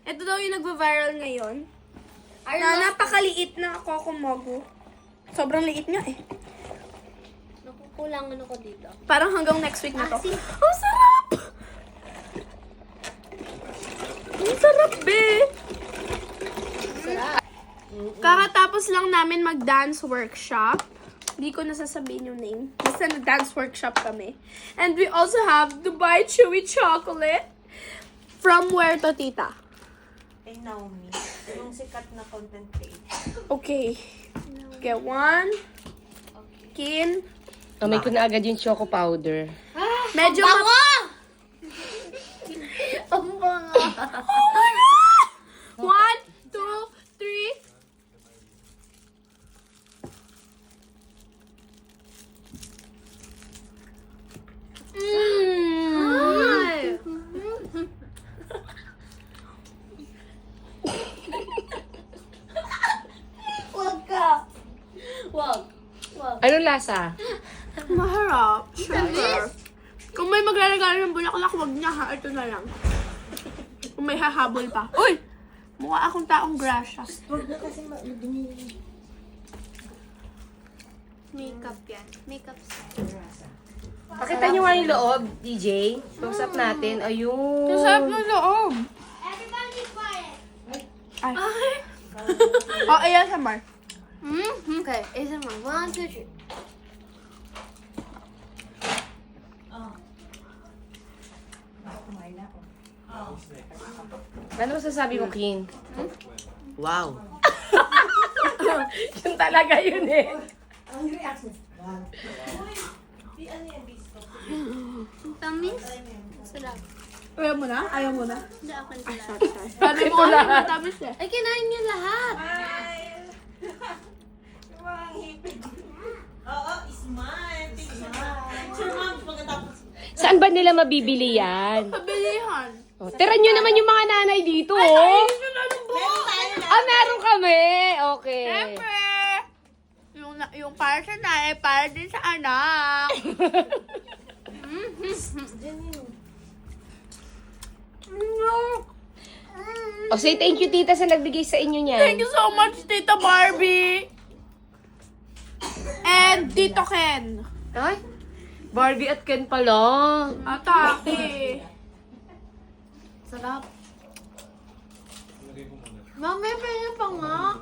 Ito daw yung nagva-viral ngayon. Na napakaliit na Kokomogu. Sobrang liit nga eh. Nakukulangan ako dito. Parang hanggang next week na to. Asin. Ang sarap! Ang sarap, be! Sarap. Kakatapos lang namin mag-dance workshop. Hindi ko nasasabihin yung name. Basta nag-dance workshop kami. And we also have Dubai Chewy Chocolate. From where to, tita? Kay Naomi. Yung sikat na content page. Okay. Get one. Kin. Kamay ko na agad yung choco powder. Medyo Bango! Ang bango. One, two, three. Ay. Wag ka. Wag. Wag. Anong lasa? Maharap. Sugar. Kung may maglalagay ng bulaklak, wag niya ha. Ito na lang. Kung may hahabol pa. Uy! Mukha akong taong grasya. Makeup yan. Makeup set. Pakita nyo nga yung loob, DJ. Close up natin. Ayun. Ang sarap ng loob. Everybody quiet. Ay. Oh, ayan sa Mar. Okay, isa mo. 1, 2, 3. Ano masasabi mo, King? Wow. Yun talaga yun eh. Tamis? Sarap. Ayaw mo na? Ayaw mo na? Hindi ako Ay, nila. sorry, sorry. Sabi mo kasi matamis eh. Ay, kinain niyo lahat. Ay! Yung mga hipid. Oo, smart. Sure, ma'am, pagkatapos. Saan ba nila mabibili yan? Pabilihan. Oh, tira nyo naman yung mga nanay dito, oh. Meron tayo na. Ah, meron kami. Okay. Siyempre. Yung para sa nanay, para din sa anak. Oh, say thank you, tita, sa nagbigay sa inyo niyan. Thank you so much, Tita Barbie. And Tito Ken. Ay, Barbie at Ken pala. Atake. Sarap. Mami, pwede pa nga.